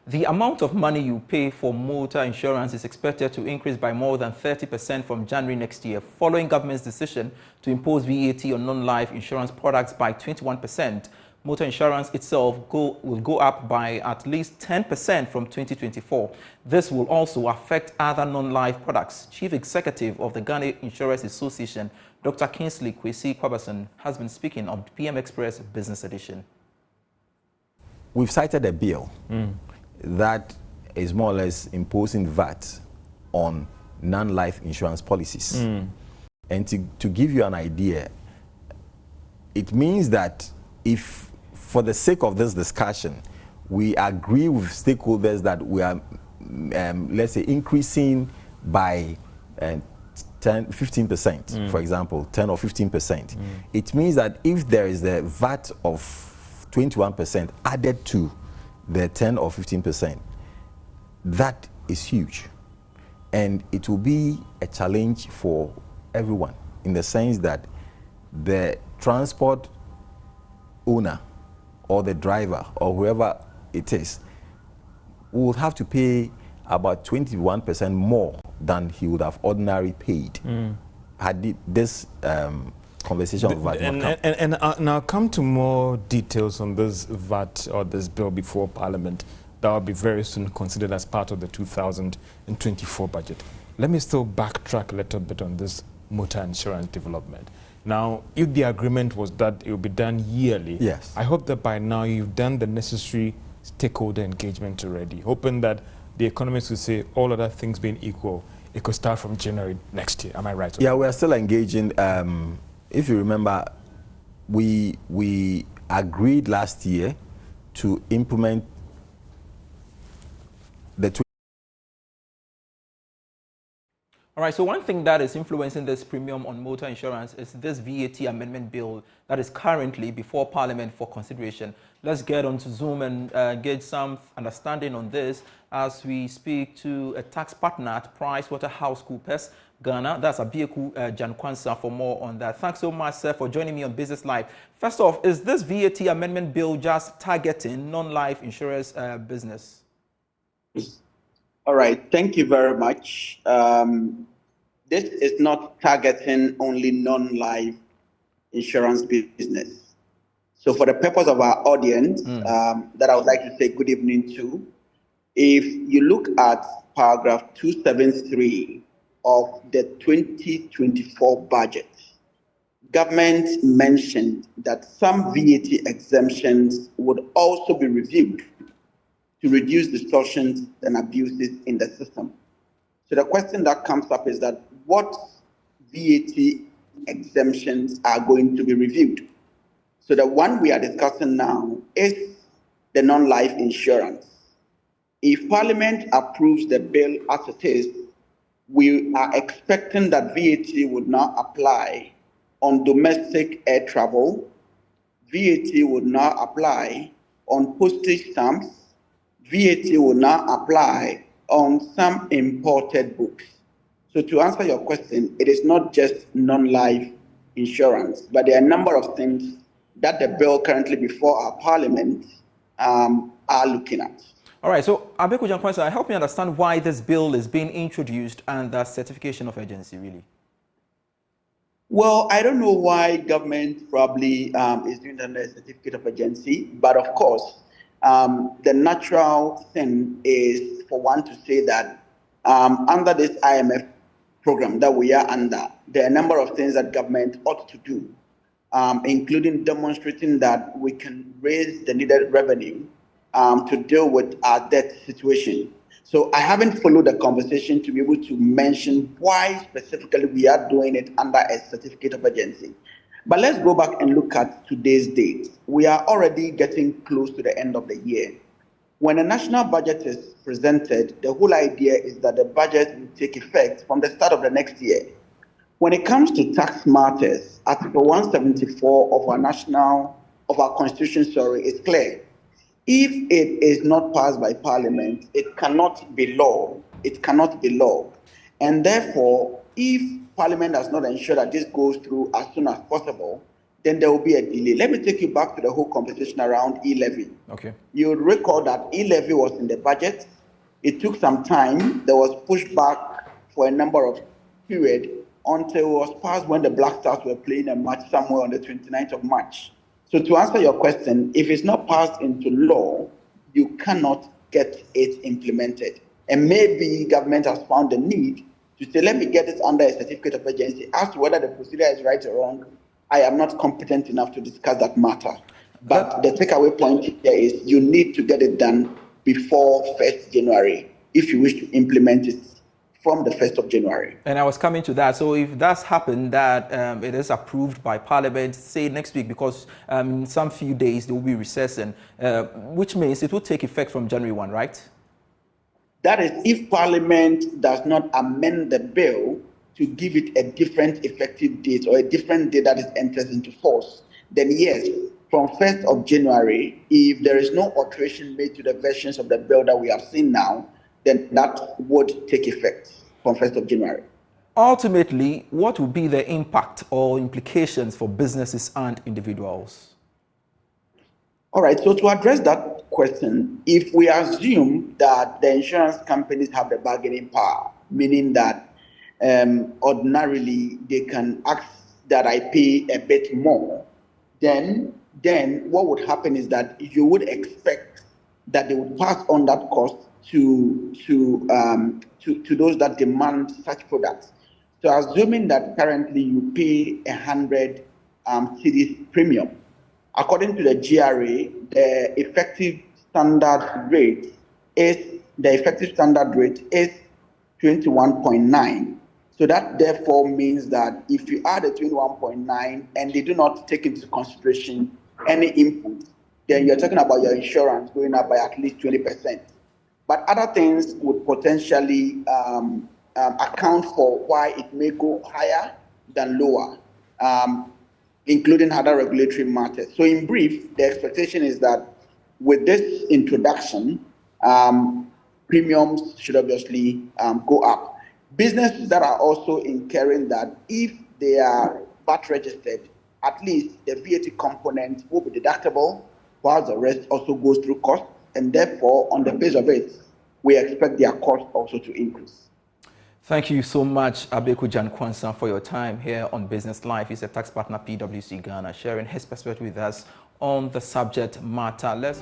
The amount of money you pay for motor insurance is expected to increase by more than 30% from January next year, following government's decision to impose VAT on non-life insurance products by 21%. Motor insurance itself will go up by at least 10% from 2024. This will also affect other non-life products. Chief Executive of the Ghana Insurance Association, Dr. Kingsley Kwesi Kwabason, has been speaking on PM Express Business Edition. We've cited a bill that is more or less imposing VAT on non-life insurance policies. And to give you an idea, it means that if, for the sake of this discussion, we agree with stakeholders that we are, let's say, increasing by 15%, for example, 10 or 15%, it means that if there is a VAT of 21% added to the 10 or 15%, that is huge. And it will be a challenge for everyone in the sense that the transport owner or the driver or whoever it is will have to pay about 21% more than he would have ordinarily paid had this conversation of VAT not come. And now come to more details on this VAT or this bill before Parliament that will be very soon considered as part of the 2024 budget. Let me still backtrack a little bit on this motor insurance development. Now, if the agreement was that it will be done yearly, yes, I hope that by now you've done the necessary stakeholder engagement already, hoping that the economists will say, all other things being equal, it could start from January next year. Am I right? Yeah, we are still engaging. If you remember, we agreed last year to implement the All right, so one thing that is influencing this premium on motor insurance is this VAT amendment bill that is currently before Parliament for consideration. Let's get on to Zoom and get some understanding on this as we speak to a tax partner at PricewaterhouseCoopers Ghana. That's Abieku Jankwansa for more on that. Thanks so much, sir, for joining me on Business Live. First off, is this VAT amendment bill just targeting non-life insurance business? All right, thank you very much. This is not targeting only non-life insurance business. So for the purpose of our audience, that I would like to say good evening to, if you look at paragraph 273 of the 2024 budget, government mentioned that some VAT exemptions would also be reviewed to reduce distortions and abuses in the system. So the question that comes up is that what VAT exemptions are going to be reviewed? So the one we are discussing now is the non-life insurance. If Parliament approves the bill as it is, we are expecting that VAT would now apply on domestic air travel. VAT would now apply on postage stamps. VAT will now apply on some imported books. So to answer your question, it is not just non-life insurance, but there are a number of things that the bill currently before our Parliament are looking at. All right, so Abieku Jankwansa, help me understand why this bill is being introduced and the certification of urgency, really. Well, I don't know why government probably is doing under a certificate of urgency, but of course, the natural thing is for one to say that under this IMF program that we are under, there are a number of things that government ought to do, including demonstrating that we can raise the needed revenue to deal with our debt situation. So I haven't followed the conversation to be able to mention why specifically we are doing it under a certificate of urgency. But let's go back and look at today's date. We are already getting close to the end of the year. When a national budget is presented, the whole idea is that the budget will take effect from the start of the next year. When it comes to tax matters, Article 174 of our Constitution, is clear. If it is not passed by Parliament, it cannot be law. It cannot be law. And therefore, if Parliament does not ensure that this goes through as soon as possible, then there will be a delay. Let me take you back to the whole conversation around e-levy. Okay. You would recall that e-levy was in the budget. It took some time. There was pushback for a number of period until it was passed when the Black Stars were playing a match somewhere on the 29th of March. So to answer your question, if it's not passed into law, you cannot get it implemented. And maybe government has found the need to say, let me get this under a certificate of urgency. As to whether the procedure is right or wrong, I am not competent enough to discuss that matter. But the takeaway point here is you need to get it done before 1st January if you wish to implement it from the 1st of January. And I was coming to that. So if that's happened, that it is approved by Parliament, say next week, because in some few days they will be recessing, which means it will take effect from January 1, right? That is, if Parliament does not amend the bill to give it a different effective date or a different date that it enters into force, then yes, from 1st of January, if there is no alteration made to the versions of the bill that we have seen now, then that would take effect from 1st of January. Ultimately, what will be the impact or implications for businesses and individuals? All right, so to address that question, if we assume that the insurance companies have the bargaining power, meaning that ordinarily they can ask that I pay a bit more, then what would happen is that you would expect that they would pass on that cost to those that demand such products. So assuming that currently you pay 100 cedis premium, according to the GRA, the effective standard rate is 21.9. So that therefore means that if you add a 21.9 and they do not take into consideration any input, then you're talking about your insurance going up by at least 20%. But other things would potentially account for why it may go higher than lower, including other regulatory matters. So in brief, the expectation is that with this introduction, premiums should obviously go up. Businesses that are also incurring that, if they are VAT registered, at least the VAT component will be deductible, while the rest also goes through cost, and therefore, on the base of it, we expect their cost also to increase. Thank you so much, Abeku Janquansa, for your time here on Business Live. He's a tax partner, PwC Ghana, sharing his perspective with us on the subject matter. Let's